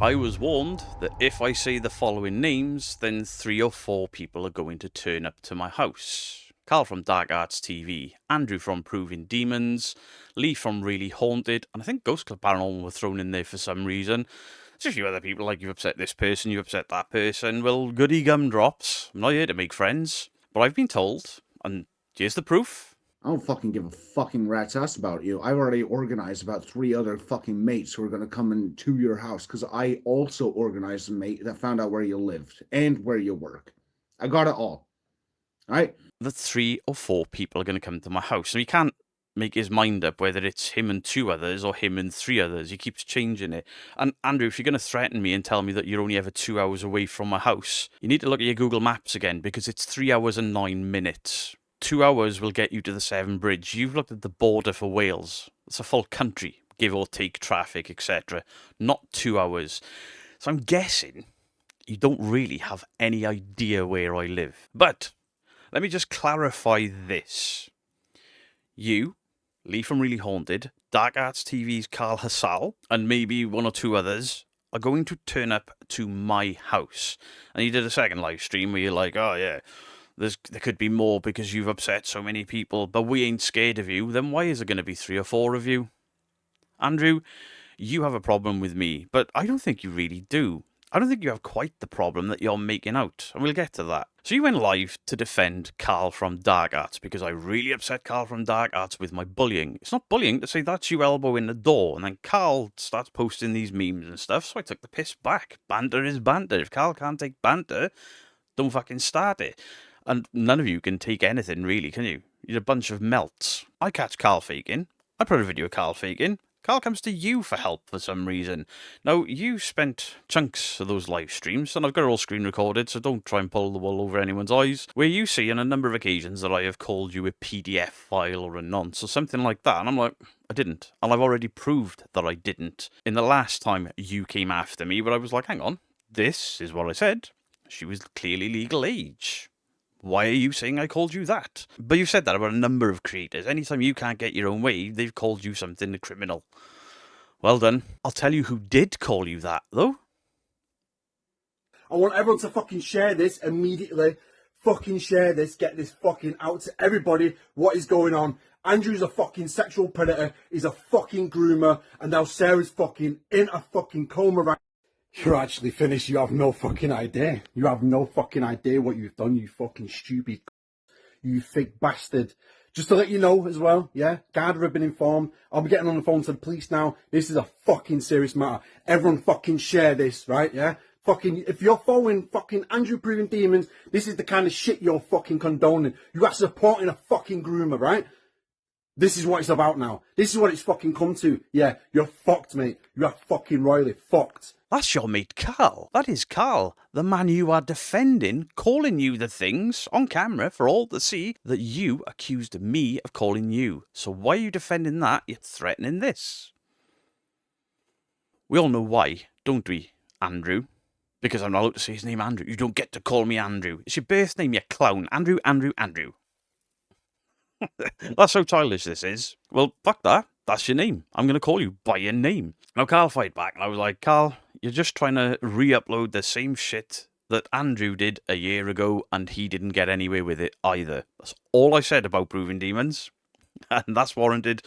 I was warned that if I say the following names, then 3 or 4 people are going to turn up to my house. Carl from Dark Arts TV, Andrew from Proving Demons, Lee from Really Haunted, and I think Ghost Club Paranormal were thrown in there for some reason. There's a few other people like you've upset this person, you've upset that person. Well, goody gumdrops. I'm not here to make friends, but I've been told, and here's the proof. I don't fucking give a fucking rat's ass about you. I've already organized about 3 other fucking mates who are going to come into your house because I also organized a mate that found out where you lived and where you work. I got it all. All right? That 3 or 4 people are going to come to my house. And he can't make his mind up whether it's him and 2 others or him and 3 others. He keeps changing it. And Andrew, if you're going to threaten me and tell me that you're only ever 2 hours away from my house, you need to look at your Google Maps again because it's 3 hours and 9 minutes. 2 hours will get you to the Severn Bridge. You've looked at the border for Wales. It's a full country, give or take traffic, etc. Not 2 hours. So I'm guessing you don't really have any idea where I live. But let me just clarify this. You, Lee from Really Haunted, Dark Arts TV's Carl Hassal, and maybe 1 or 2 others are going to turn up to my house. And you did a second live stream where you're like, oh yeah, there could be more because you've upset so many people, but we ain't scared of you. Then why is there going to be 3 or 4 of you? Andrew, you have a problem with me, but I don't think you really do. I don't think you have quite the problem that you're making out, and we'll get to that. So you went live to defend Carl from Dark Arts because I really upset Carl from Dark Arts with my bullying. It's not bullying to say that's you elbowing the door, and then Carl starts posting these memes and stuff, so I took the piss back. Banter is banter. If Carl can't take banter, don't fucking start it. And none of you can take anything, really, can you? You're a bunch of melts. I catch Carl faking. I put a video of Carl faking. Carl comes to you for help for some reason. Now, you spent chunks of those live streams, and I've got it all screen recorded, so don't try and pull the wool over anyone's eyes, where you see on a number of occasions that I have called you a PDF file or a nonce or something like that, and I'm like, I didn't. And I've already proved that I didn't. In the last time you came after me, but I was like, hang on, this is what I said. She was clearly legal age. Why are you saying I called you that? But you've said that about a number of creators. Anytime you can't get your own way, they've called you something criminal. Well done. I'll tell you who did call you that, though. I want everyone to fucking share this immediately. Fucking share this. Get this fucking out to everybody. What is going on? Andrew's a fucking sexual predator. He's a fucking groomer. And now Sarah's fucking in a fucking coma right. You're actually finished. You have no fucking idea. You have no fucking idea what you've done, you fucking stupid, you fake bastard. Just to let you know as well, yeah, Garner have been informed. I'll be getting on the phone to the police now. This is a fucking serious matter. Everyone fucking share this, right, yeah? Fucking, if you're following fucking Andrew Proving Demons, this is the kind of shit you're fucking condoning. You are supporting a fucking groomer, right? This is what it's about now. This is what it's fucking come to. Yeah, you're fucked, mate. You are fucking royally fucked. That's your mate Carl. That is Carl, the man you are defending, calling you the things on camera for all to see that you accused me of calling you. So why are you defending that? You're threatening this. We all know why, don't we, Andrew? Because I'm not allowed to say his name, Andrew. You don't get to call me Andrew. It's your birth name, you clown. Andrew, Andrew, Andrew. That's how childish this is. Well, fuck that. That's your name. I'm going to call you by your name. Now, Carl fight back, and I was like, Carl, you're just trying to re-upload the same shit that Andrew did a year ago, and he didn't get anywhere with it either. That's all I said about Proving Demons, and that's warranted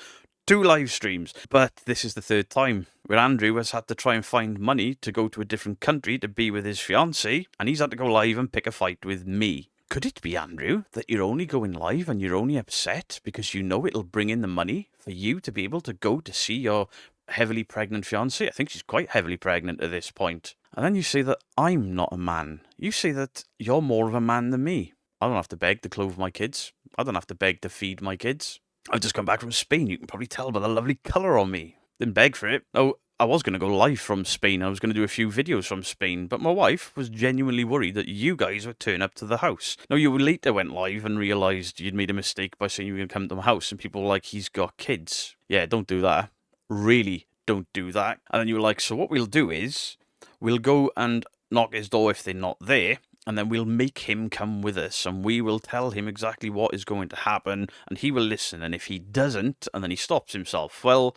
2 live streams. But this is the 3rd time where Andrew has had to try and find money to go to a different country to be with his fiancée, and he's had to go live and pick a fight with me. Could it be, Andrew, that you're only going live and you're only upset because you know it'll bring in the money for you to be able to go to see your heavily pregnant fiancée? I think she's quite heavily pregnant at this point. And then you say that I'm not a man. You say that you're more of a man than me. I don't have to beg to clothe my kids. I don't have to beg to feed my kids. I've just come back from Spain. You can probably tell by the lovely colour on me. Didn't beg for it. Oh, I was going to go live from Spain. I was going to do a few videos from Spain, but my wife was genuinely worried that you guys would turn up to the house. Now, you later went live and realised you'd made a mistake by saying you were going to come to my house, and people were like, he's got kids. Yeah, don't do that. Really, don't do that. And then you were like, so what we'll do is, we'll go and knock his door if they're not there, and then we'll make him come with us, and we will tell him exactly what is going to happen, and he will listen, and if he doesn't, and then he stops himself, well,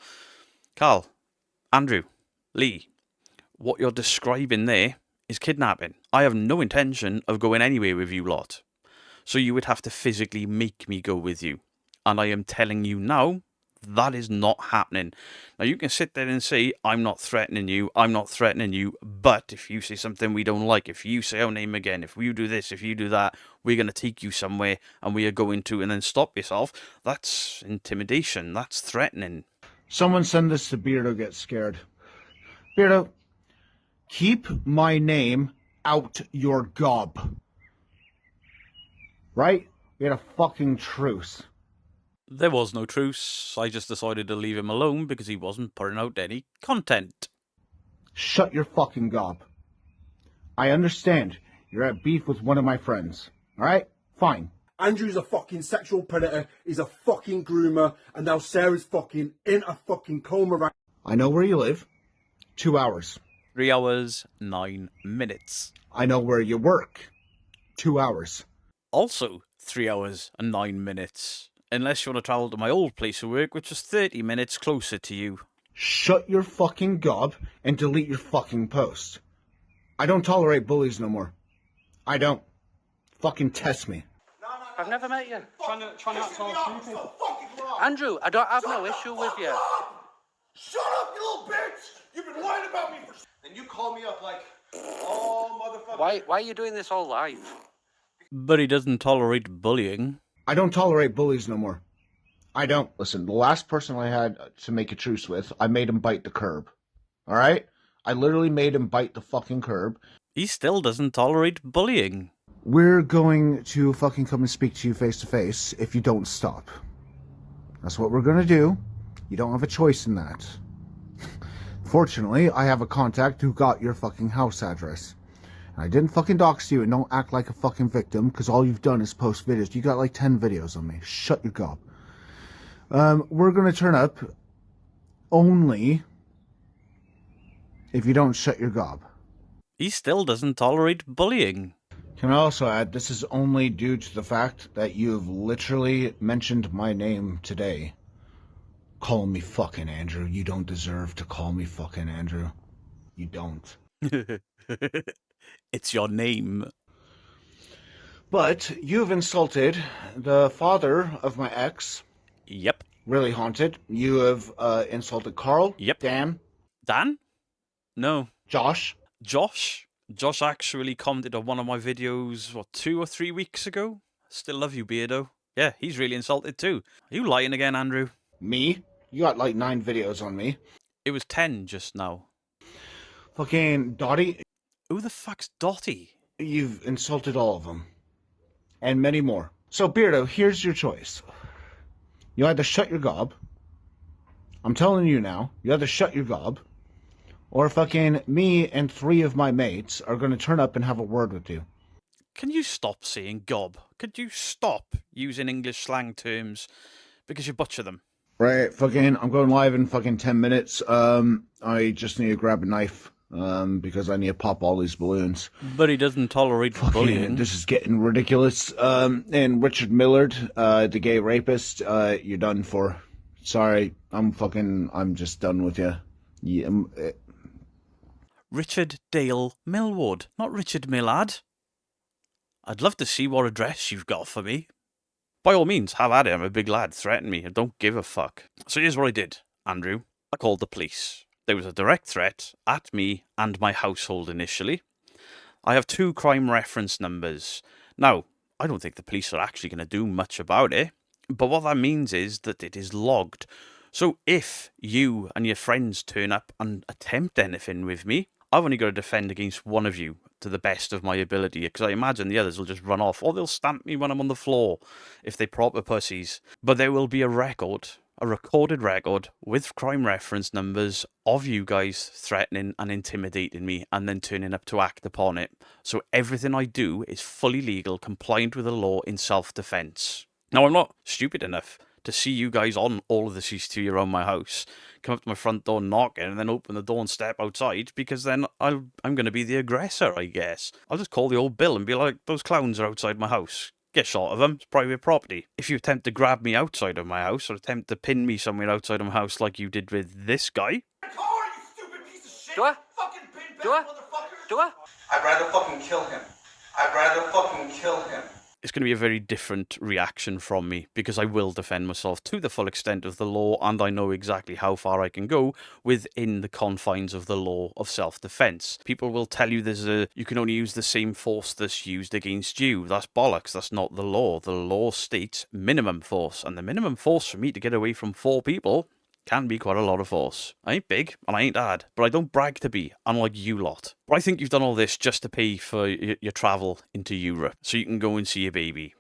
Carl, Andrew, Lee, What you're describing there is kidnapping. I have no intention of going anywhere with you lot. So you would have to physically make me go with you. And I am telling you now, that is not happening. Now, you can sit there and say, I'm not threatening you, but if you say something we don't like, if you say our name again, if you do this, if you do that, we're going to take you somewhere and we are going to, and then stop yourself. That's intimidation. That's threatening. Someone send this to Beardo, get scared. Beardo, keep my name out your gob. Right? We had a fucking truce. There was no truce. I just decided to leave him alone because he wasn't putting out any content. Shut your fucking gob. I understand you're at beef with one of my friends. Alright? Fine. Andrew's a fucking sexual predator, he's a fucking groomer, and now Sarah's fucking in a fucking coma right. I know where you live. 2 hours. 3 hours, 9 minutes. I know where you work. 2 hours. Also 3 hours and 9 minutes. Unless you want to travel to my old place of work, which is 30 minutes closer to you. Shut your fucking gob and delete your fucking post. I don't tolerate bullies no more. I don't. Fucking test me. I've never met you. Trying to act all stupid. Andrew, I don't have no issue with you. Shut up, you little bitch! You've been lying about me for... And you call me up like, oh, motherfucker. Why are you doing this all live? But he doesn't tolerate bullying. I don't tolerate bullies no more. I don't. Listen, the last person I had to make a truce with, I made him bite the curb. Alright? I literally made him bite the fucking curb. He still doesn't tolerate bullying. We're going to fucking come and speak to you face to face if you don't stop. That's what we're gonna do. You don't have a choice in that. Fortunately, I have a contact who got your fucking house address. And I didn't fucking dox you, and don't act like a fucking victim, because all you've done is post videos. You got like 10 videos on me. Shut your gob. We're gonna turn up only if you don't shut your gob. He still doesn't tolerate bullying. Can I also add, this is only due to the fact that you've literally mentioned my name today. Call me fucking Andrew. You don't deserve to call me fucking Andrew. You don't. It's your name. But you've insulted the father of my ex. Yep. Really haunted. You have insulted Carl. Yep. Dan. Dan? No. Josh. Josh? Josh actually commented on one of my videos, 2 or 3 weeks ago? Still love you, Beardo. Yeah, he's really insulted too. Are you lying again, Andrew? Me? You got like 9 videos on me. It was 10 just now. Fucking Dottie. Who the fuck's Dottie? You've insulted all of them. And many more. So, Beardo, here's your choice. You either shut your gob. I'm telling you now. You either shut your gob. Or fucking me and 3 of my mates are going to turn up and have a word with you. Can you stop saying gob? Could you stop using English slang terms? Because you butcher them. Right, fucking, I'm going live in fucking 10 minutes. I just need to grab a knife. Because I need to pop all these balloons. But he doesn't tolerate bullying. This is getting ridiculous. And Richard Millard, the gay rapist, you're done for. Sorry, I'm just done with you. Yeah, Richard Dale Millward, not Richard Millard. I'd love to see what address you've got for me. By all means, have at it. I'm a big lad. Threaten me. I don't give a fuck. So here's what I did, Andrew. I called the police. There was a direct threat at me and my household initially. I have 2 crime reference numbers. Now, I don't think the police are actually going to do much about it, but what that means is that it is logged. So if you and your friends turn up and attempt anything with me, I've only got to defend against one of you to the best of my ability, because I imagine the others will just run off, or they'll stamp me when I'm on the floor if they proper pussies. But there will be a record, a recorded record with crime reference numbers of you guys threatening and intimidating me and then turning up to act upon it. So everything I do is fully legal, compliant with the law in self-defense. Now, I'm not stupid enough to see you guys on all of the CCTV around my house, come up to my front door knocking, and then open the door and step outside, because then I'm going to be the aggressor, I guess. I'll just call the old bill and be like, those clowns are outside my house. Get shot of them. It's private property. If you attempt to grab me outside of my house, or attempt to pin me somewhere outside of my house like you did with this guy... Car, you stupid piece of shit! Do I? Fucking pin Do I? motherfucker. Do I? I'd rather fucking kill him. I'd rather fucking kill him. It's going to be a very different reaction from me because I will defend myself to the full extent of the law, and I know exactly how far I can go within the confines of the law of self-defense. People will tell you you can only use the same force that's used against you. That's bollocks. That's not the law. The law states minimum force, and the minimum force for me to get away from 4 people can be quite a lot of force. I ain't big, and I ain't hard, but I don't brag to be, unlike you lot. But I think you've done all this just to pay for your travel into Europe, so you can go and see your baby.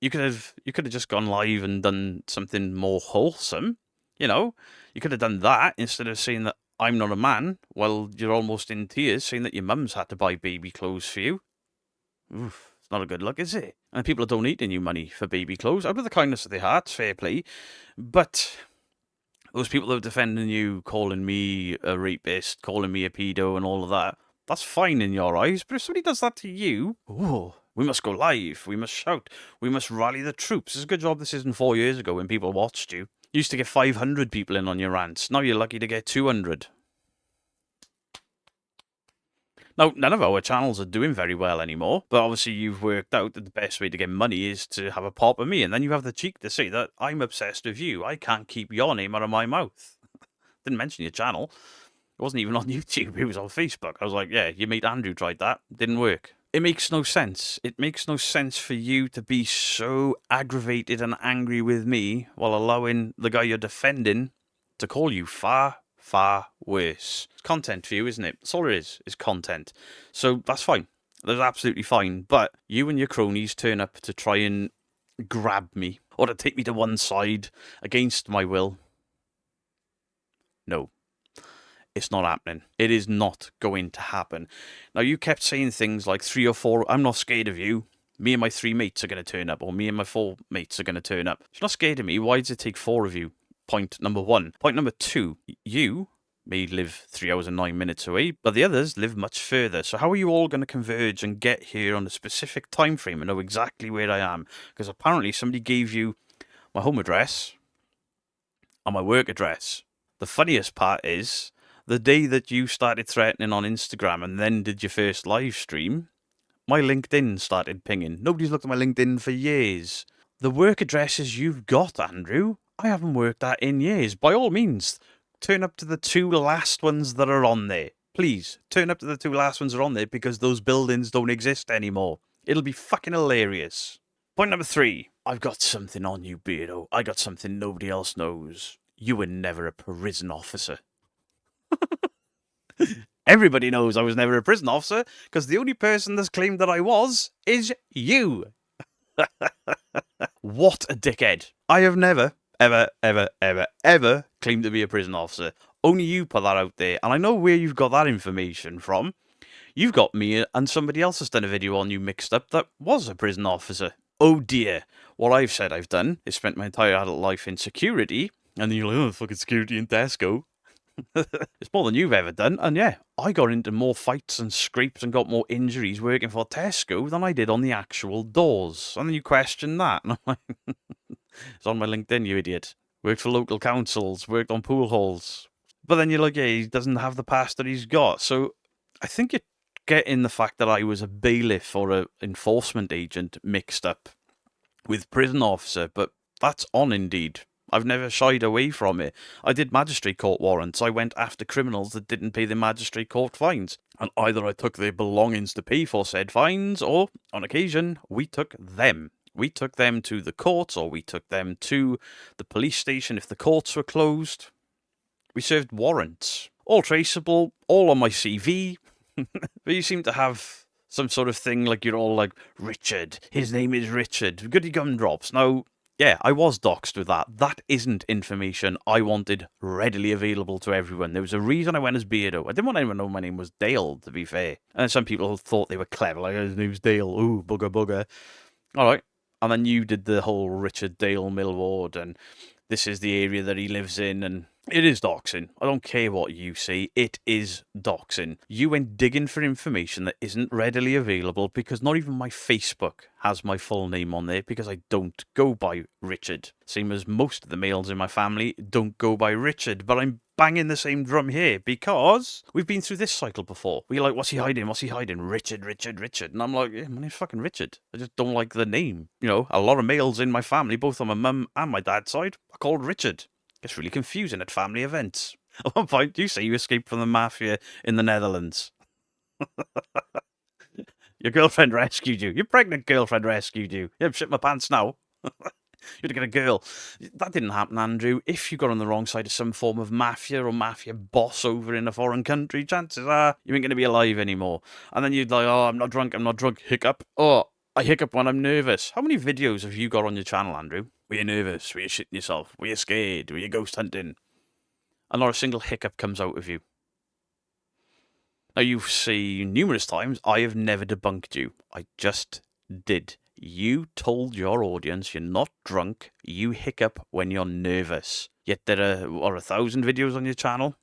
You could have just gone live and done something more wholesome, you know? You could have done that instead of saying that I'm not a man, while you're almost in tears, saying that your mum's had to buy baby clothes for you. Oof. It's not a good look, is it? And people are donating you money for baby clothes out of the kindness of their hearts, fair play. But those people that are defending you, calling me a rapist, calling me a pedo and all of that, that's fine in your eyes. But if somebody does that to you, oh, we must go live, we must shout, we must rally the troops. It's a good job this isn't 4 years ago when people watched you. You used to get 500 people in on your rants. Now you're lucky to get 200. Now, none of our channels are doing very well anymore, but obviously you've worked out that the best way to get money is to have a pop of me, and then you have the cheek to say that I'm obsessed with you. I can't keep your name out of my mouth. Didn't mention your channel. It wasn't even on YouTube, it was on Facebook. I was like, yeah, your mate Andrew tried that. Didn't work. It makes no sense. It makes no sense for you to be so aggravated and angry with me while allowing the guy you're defending to call you far worse. It's content for you, isn't it? That's all it is content. So that's fine. That's absolutely fine. But you and your cronies turn up to try and grab me or to take me to one side against my will. No. It's not happening. It is not going to happen. Now, you kept saying things like 3 or 4, I'm not scared of you. Me and my 3 mates are going to turn up, or me and my 4 mates are going to turn up. If you're not scared of me, why does it take 4 of you? Point number 1. Point number 2, you may live 3 hours and 9 minutes away, but the others live much further. So how are you all going to converge and get here on a specific time frame and know exactly where I am? Because apparently somebody gave you my home address and my work address. The funniest part is, the day that you started threatening on Instagram and then did your first live stream, my LinkedIn started pinging. Nobody's looked at my LinkedIn for years. The work addresses you've got, Andrew, I haven't worked at in years. By all means, turn up to the 2 last ones that are on there. Please, turn up to the 2 last ones that are on there because those buildings don't exist anymore. It'll be fucking hilarious. Point number 3. I've got something on you, Beardo. I got something nobody else knows. You were never a prison officer. Everybody knows I was never a prison officer because the only person that's claimed that I was is you. What a dickhead. I have never, ever claimed to be a prison officer. Only you put that out there, and I know where you've got that information from. You've got me and somebody else has done a video on you mixed up that was a prison officer. Oh dear. What I've said I've done is spent my entire adult life in security, and then you're like, oh, fucking security in Tesco. It's more than you've ever done, and yeah, I got into more fights and scrapes and got more injuries working for Tesco than I did on the actual doors. And then you question that, and I'm like, it's on my LinkedIn, you idiot. Worked for local councils, worked on pool halls. But then you're like, yeah, he doesn't have the past that he's got. So I think you're getting the fact that I was a bailiff or an enforcement agent mixed up with prison officer, but that's on Indeed. I've never shied away from it. I did magistrate court warrants. I went after criminals that didn't pay their magistrate court fines. And either I took their belongings to pay for said fines, or, on occasion, we took them. We took them to the courts, or we took them to the police station if the courts were closed. We served warrants. All traceable, all on my CV. But you seem to have some sort of thing like you're all like, Richard, his name is Richard, goody gumdrops. Now, yeah, I was doxxed with that. That isn't information I wanted readily available to everyone. There was a reason I went as Beardo. I didn't want anyone to know my name was Dale, to be fair. And some people thought they were clever, like, his name's Dale, ooh, bugger bugger. Alright. And then you did the whole Richard Dale Millward, and this is the area that he lives in, and It is doxing. I don't care what you say. It is doxing. You went digging for information that isn't readily available because not even my Facebook has my full name on there because I don't go by Richard. Same as most of the males in my family don't go by Richard, but I'm banging the same drum here because we've been through this cycle before. We're like, what's he hiding? What's he hiding? Richard, Richard, Richard. And I'm like, yeah, my name's fucking Richard. I just don't like the name. You know, a lot of males in my family, both on my mum and my dad's side, are called Richard. It's really confusing at family events. At one point, you say you escaped from the mafia in the Netherlands. Your girlfriend rescued you. Your pregnant girlfriend rescued you. Yeah, I'm shit my pants now. You'd get a girl. That didn't happen, Andrew. If you got on the wrong side of some form of mafia or mafia boss over in a foreign country, chances are you ain't going to be alive anymore. And then you'd like, oh, I'm not drunk, hiccup. Oh, I hiccup when I'm nervous. How many videos have you got on your channel, Andrew? Were you nervous? Were you shitting yourself? Were you scared? Were you ghost hunting? And not a single hiccup comes out of you. Now, you've seen numerous times, I have never debunked you. I just did. You told your audience you're not drunk, you hiccup when you're nervous. Yet there are 1,000 videos on your channel,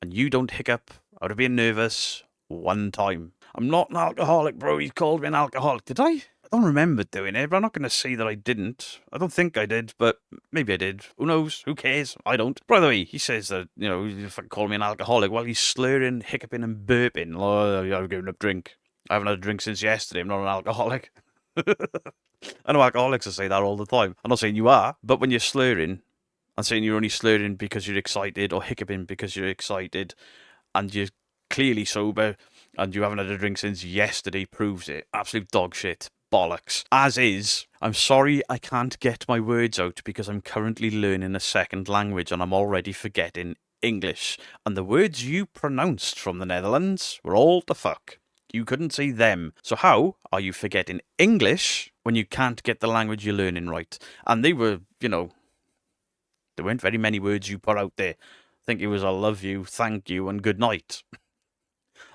and you don't hiccup out of being nervous one time. I'm not an alcoholic, bro. You called me an alcoholic. Did I? I don't remember doing it, but I'm not going to say that I didn't. I don't think I did, but maybe I did. Who knows? Who cares? I don't. By the way, he says that, you know, if I call me an alcoholic, while he's slurring, hiccuping, and burping. Oh, I've given up drink. I haven't had a drink since yesterday. I'm not an alcoholic. I know alcoholics will say that all the time. I'm not saying you are, but when you're slurring, I'm saying you're only slurring because you're excited or hiccuping because you're excited and you're clearly sober and you haven't had a drink since yesterday proves it. Absolute dog shit. Bollocks. As is, I'm sorry I can't get my words out because I'm currently learning a second language and I'm already forgetting English. And the words you pronounced from the Netherlands were all the fuck. You couldn't say them. So how are you forgetting English when you can't get the language you're learning right? And they were, you know, there weren't very many words you put out there. I think it was I love you, thank you, and good night.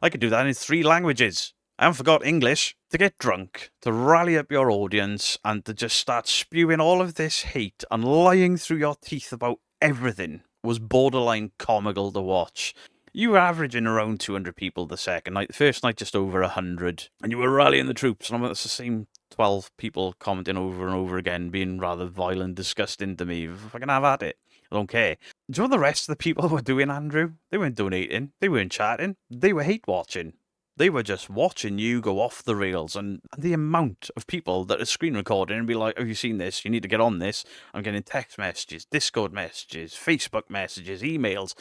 I could do that in 3 languages. I haven't forgot English. To get drunk, to rally up your audience, and to just start spewing all of this hate and lying through your teeth about everything was borderline comical to watch. You were averaging around 200 people the second night. The first night, just over 100. And you were rallying the troops. And it's the same 12 people commenting over and over again, being rather violent, disgusting to me. If I can have at it. I don't care. Do you know what the rest of the people were doing, Andrew? They weren't donating. They weren't chatting. They were hate watching. They were just watching you go off the rails, and the amount of people that are screen recording and be like, have you seen this? You need to get on this. I'm getting text messages, Discord messages, Facebook messages, emails.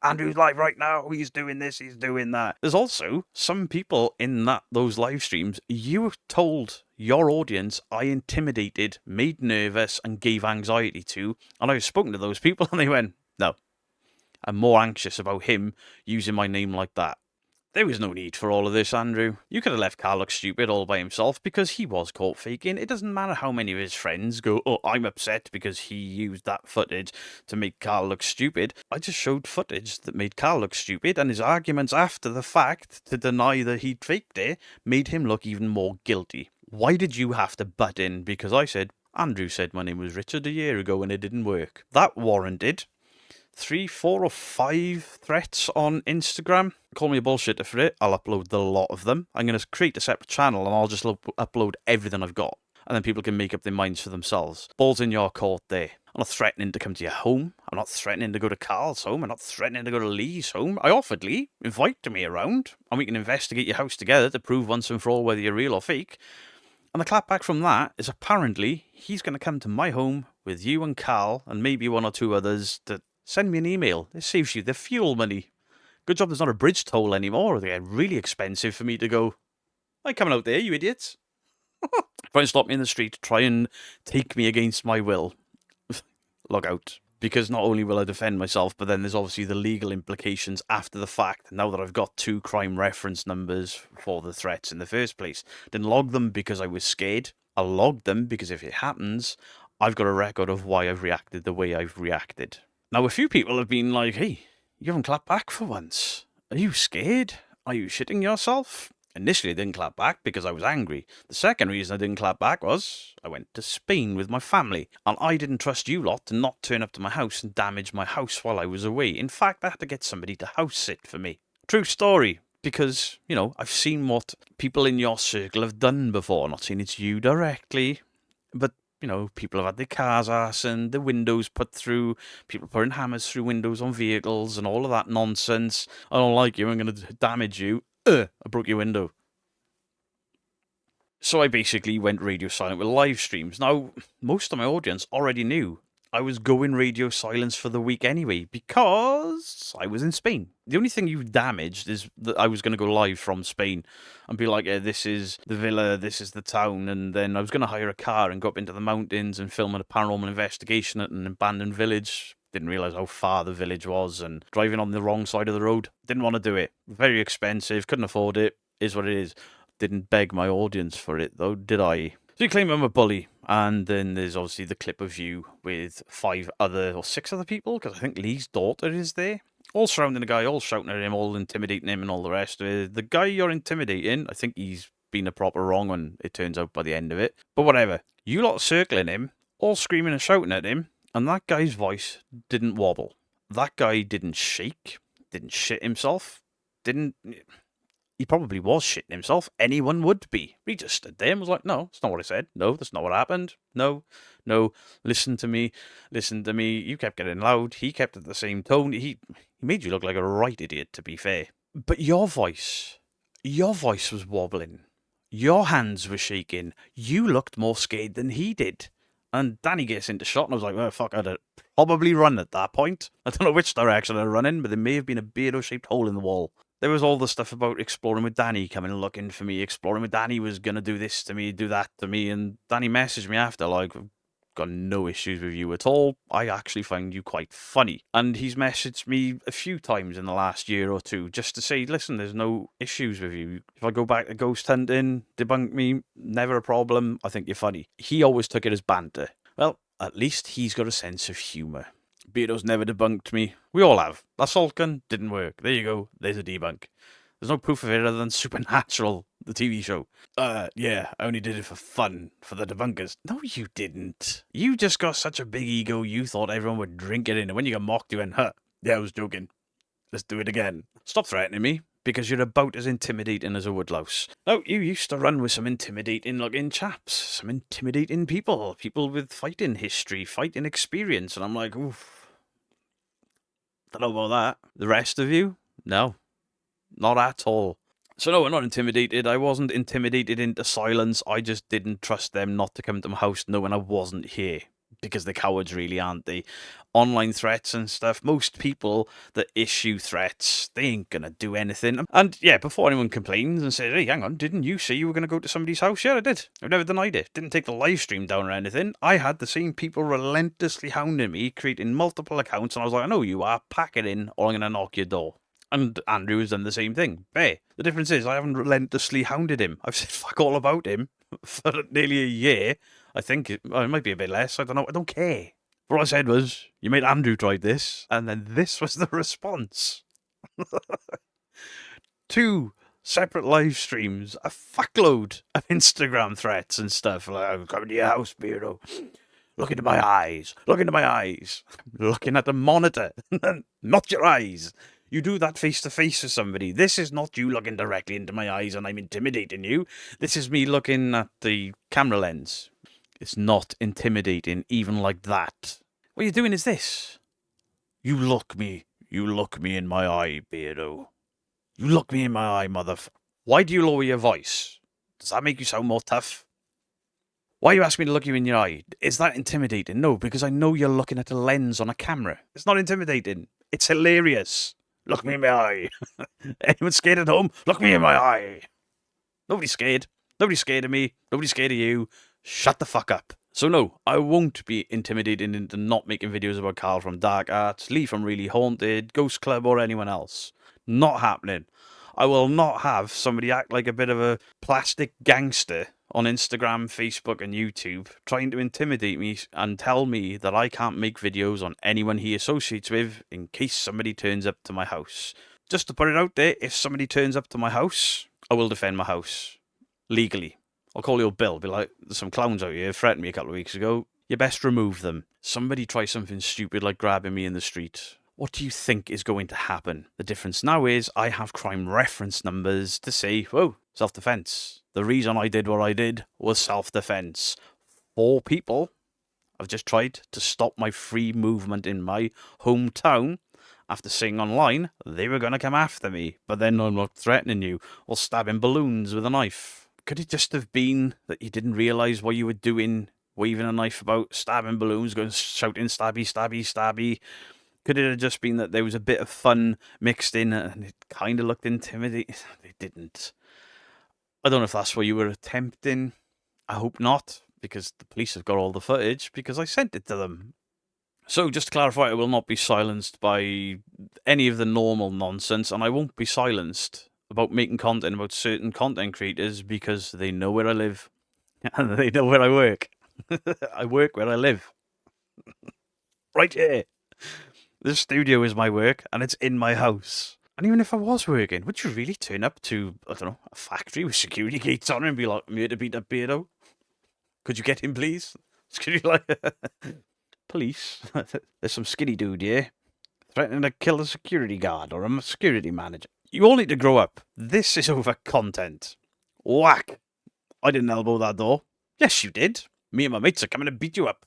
Andrew's live right now. He's doing this. He's doing that. There's also some people in those live streams you told your audience I intimidated, made nervous, and gave anxiety to. And I've spoken to those people and they went, no, I'm more anxious about him using my name like that. There was no need for all of this, Andrew. You could have left Carl look stupid all by himself because he was caught faking. It doesn't matter how many of his friends go, oh, I'm upset because he used that footage to make Carl look stupid. I just showed footage that made Carl look stupid, and his arguments after the fact to deny that he'd faked it made him look even more guilty. Why did you have to butt in? Because I said, Andrew said my name was Richard a year ago and it didn't work. That warranted 3, 4 or 5 threats on Instagram. Call me a bullshitter for it. I'll upload the lot of them. I'm going to create a separate channel and I'll just upload everything I've got. And then people can make up their minds for themselves. Ball's in your court there. I'm not threatening to come to your home. I'm not threatening to go to Carl's home. I'm not threatening to go to Lee's home. I offered Lee, invite me around, and we can investigate your house together to prove once and for all whether you're real or fake. And the clapback from that is apparently he's going to come to my home with you and Carl and maybe 1 or 2 others to send me an email. This saves you the fuel money. Good job there's not a bridge toll anymore. They get really expensive for me to go, I'm coming out there, you idiots. Try and stop me in the street. Try and take me against my will. Log out. Because not only will I defend myself, but then there's obviously the legal implications after the fact, now that I've got 2 crime reference numbers for the threats in the first place. Didn't log them because I was scared. I logged them because if it happens, I've got a record of why I've reacted the way I've reacted. Now, a few people have been like, hey, you haven't clapped back for once. Are you scared? Are you shitting yourself? Initially, I didn't clap back because I was angry. The second reason I didn't clap back was I went to Spain with my family, and I didn't trust you lot to not turn up to my house and damage my house while I was away. In fact, I had to get somebody to house sit for me. True story. Because, you know, I've seen what people in your circle have done before. Not saying it's you directly, but, you know, people have had their cars arsed and the windows put through, people putting hammers through windows on vehicles and all of that nonsense. I don't like you, I'm going to damage you. I broke your window. So I basically went radio silent with live streams. Now, most of my audience already knew I was going radio silence for the week anyway, because I was in Spain. The only thing you damaged is that I was going to go live from Spain and be like, this is the villa, this is the town, and then I was going to hire a car and go up into the mountains and film a paranormal investigation at an abandoned village. Didn't realise how far the village was, and driving on the wrong side of the road. Didn't want to do it. Very expensive, couldn't afford it, is what it is. Didn't beg my audience for it, though, did I? So you claim I'm a bully, and then there's obviously the clip of you with 6 other people, because I think Lee's daughter is there, all surrounding the guy, all shouting at him, all intimidating him and all the rest of it. The guy you're intimidating, I think he's been a proper wrong one, it turns out, by the end of it. But whatever. You lot circling him, all screaming and shouting at him, and that guy's voice didn't wobble. That guy didn't shake, didn't shit himself, didn't... He probably was shitting himself. Anyone would be. He just stood there and was like, no, that's not what I said. No, that's not what happened. No, listen to me. Listen to me. You kept getting loud. He kept at the same tone. He made you look like a right idiot, to be fair. But your voice was wobbling. Your hands were shaking. You looked more scared than he did. And Danny gets into shot, and I was like, well, fuck, I'd probably run at that point. I don't know which direction I'd run in, but there may have been a beardo-shaped hole in the wall. There was all the stuff about exploring with Danny, coming and looking for me. Exploring with Danny was going to do this to me, do that to me. And Danny messaged me after, like, I've got no issues with you at all. I actually find you quite funny. And he's messaged me a few times in the last year or two just to say, listen, there's no issues with you. If I go back to ghost hunting, debunk me, never a problem. I think you're funny. He always took it as banter. Well, at least he's got a sense of humour. Beardo's never debunked me. We all have. That salt gun didn't work. There you go. There's a debunk. There's no proof of it other than Supernatural, the TV show. Yeah, I only did it for fun, for the debunkers. No, you didn't. You just got such a big ego, you thought everyone would drink it in, and when you got mocked, you went, yeah, I was joking. Let's do it again. Stop threatening me, because you're about as intimidating as a woodlouse. No, you used to run with some intimidating looking chaps, some intimidating people with fighting history, fighting experience, and I'm like, oof. Don't know about that. The rest of you? No. Not at all. So no, I'm not intimidated. I wasn't intimidated into silence. I just didn't trust them not to come to my house knowing I wasn't here. Because they're cowards, really, aren't they? Online threats and stuff. Most people that issue threats, they ain't gonna do anything. And yeah, before anyone complains and says, hey, hang on, didn't you say you were gonna go to somebody's house? Yeah, I did. I've never denied it. Didn't take the live stream down or anything. I had the same people relentlessly hounding me, creating multiple accounts, and I was like, I know you are. Pack it in, or I'm gonna knock your door. And Andrew has done the same thing. Hey, the difference is I haven't relentlessly hounded him. I've said fuck all about him for nearly a year. I think it might be a bit less. I don't know. I don't care. What I said was, you made Andrew try this, and then this was the response. 2 separate live streams, a fuckload of Instagram threats and stuff. Like, I'm coming to your house, Beardo. Look into my eyes. Look into my eyes. Looking at the monitor, not your eyes. You do that face-to-face with somebody. This is not you looking directly into my eyes and I'm intimidating you. This is me looking at the camera lens. It's not intimidating, even like that. What you're doing is this. You look me in my eye, Beardo. You look me in my eye, Why do you lower your voice? Does that make you sound more tough? Why you ask me to look you in your eye? Is that intimidating? No, because I know you're looking at a lens on a camera. It's not intimidating. It's hilarious. Look me in my eye. Anyone scared at home? Look me in my eye. Nobody's scared. Nobody's scared of me. Nobody's scared of you. Shut the fuck up. So no, I won't be intimidated into not making videos about Carl from Dark Arts, Lee from Really Haunted, Ghost Club, or anyone else. Not happening. I will not have somebody act like a bit of a plastic gangster on Instagram, Facebook, and YouTube, trying to intimidate me and tell me that I can't make videos on anyone he associates with in case somebody turns up to my house. Just to put it out there, if somebody turns up to my house, I will defend my house. Legally. I'll call your bill. Be like, there's some clowns out here threatened me a couple of weeks ago. You best remove them. Somebody try something stupid like grabbing me in the street. What do you think is going to happen? The difference now is I have crime reference numbers to say, whoa, self-defense. The reason I did what I did was self-defense. 4 people have just tried to stop my free movement in my hometown after saying online they were going to come after me, but then I'm not threatening you or stabbing balloons with a knife. Could it just have been that you didn't realise what you were doing, waving a knife about, stabbing balloons, going shouting stabby, stabby, stabby? Could it have just been that there was a bit of fun mixed in and it kind of looked intimidating? It didn't. I don't know if that's what you were attempting. I hope not, because the police have got all the footage because I sent it to them. So, just to clarify, I will not be silenced by any of the normal nonsense, and I won't be silenced about making content about certain content creators because they know where I live and they know where I work. I work where I live. Right here. This studio is my work, and it's in my house. And even if I was working, would you really turn up to, I don't know, a factory with security gates on and be like, I'm here to beat up Beardo? Could you get him, please? Could you, like, police? There's some skinny dude here threatening to kill a security guard or a security manager. You all need to grow up. This is over content. Whack. I didn't elbow that door. Yes, you did. Me and my mates are coming to beat you up.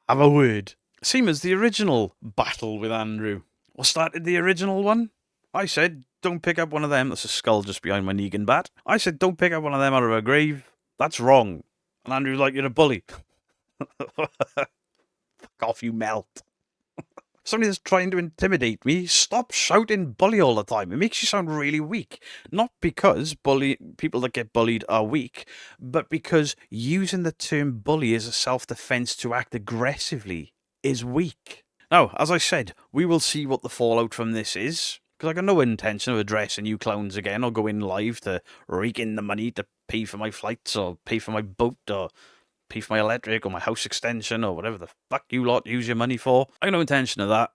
Have a word. Same as the original battle with Andrew. What started the original one? I said, don't pick up one of them. That's a skull just behind my Negan bat. I said, don't pick up one of them out of a grave. That's wrong. And Andrew's like, you're a bully. Fuck off, you melt. Somebody that's trying to intimidate me, stop shouting bully all the time. It makes you sound really weak. Not because people that get bullied are weak, but because using the term bully as a self-defense to act aggressively is weak. Now, as I said, we will see what the fallout from this is, because I got no intention of addressing you clowns again or going live to rake in the money to pay for my flights or pay for my boat or pay for my electric or my house extension or whatever the fuck you lot use your money for. I have no intention of that.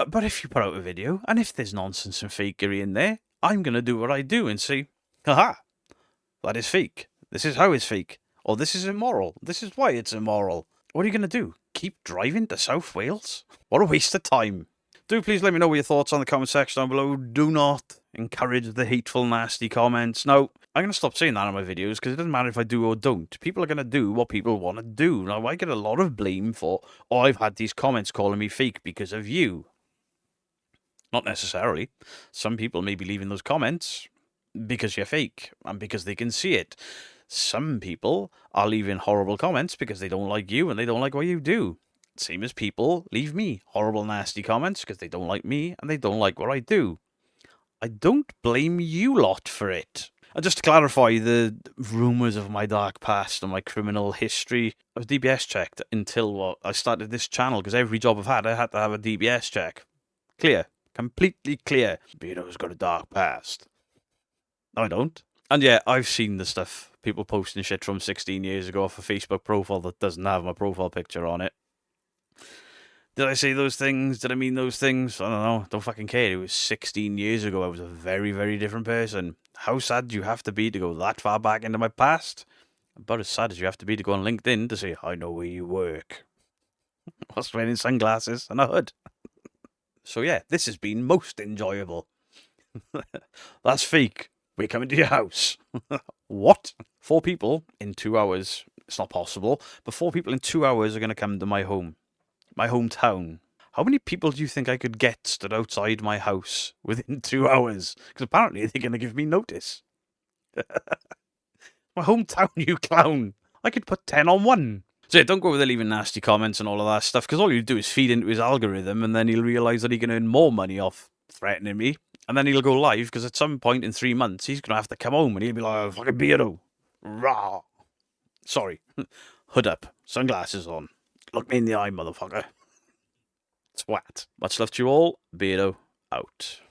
But if you put out a video, and if there's nonsense and fakery in there, I'm going to do what I do and say, haha, that is fake. This is how it's fake. Or this is immoral. This is why it's immoral. What are you going to do? Keep driving to South Wales? What a waste of time. Do please let me know what your thoughts on the comment section down below. Do not encourage the hateful, nasty comments. Now, I'm going to stop saying that on my videos because it doesn't matter if I do or don't. People are going to do what people want to do. Now, I get a lot of blame for, oh, I've had these comments calling me fake because of you. Not necessarily. Some people may be leaving those comments because you're fake and because they can see it. Some people are leaving horrible comments because they don't like you and they don't like what you do. Same as people leave me horrible, nasty comments because they don't like me and they don't like what I do. I don't blame you lot for it. And just to clarify, the rumours of my dark past and my criminal history, I was DBS checked until I started this channel, because every job I've had, I had to have a DBS check. Clear. Completely clear. Beardo's got a dark past. No, I don't. And yeah, I've seen the stuff. People posting shit from 16 years ago off a Facebook profile that doesn't have my profile picture on it. Did I say those things? Did I mean those things? I don't know. Don't fucking care. It was 16 years ago. I was a very, very different person. How sad do you have to be to go that far back into my past? About as sad as you have to be to go on LinkedIn to say, I know where you work. Whilst wearing sunglasses and a hood. So yeah, this has been most enjoyable. That's fake. We're coming to your house. What? 4 people in 2 hours. It's not possible. But 4 people in 2 hours are going to come to my home. My hometown. How many people do you think I could get stood outside my house within 2 hours? Because apparently they're going to give me notice. My hometown, you clown. I could put 10 on 1. So yeah, don't go over there leaving nasty comments and all of that stuff, because all you do is feed into his algorithm and then he'll realise that he can earn more money off threatening me. And then he'll go live, because at some point in 3 months, he's going to have to come home and he'll be like, oh, fucking Beardo. Rah. Sorry. Hood up. Sunglasses on. Look me in the eye, motherfucker. Twat. Much love to you all. Beardo out.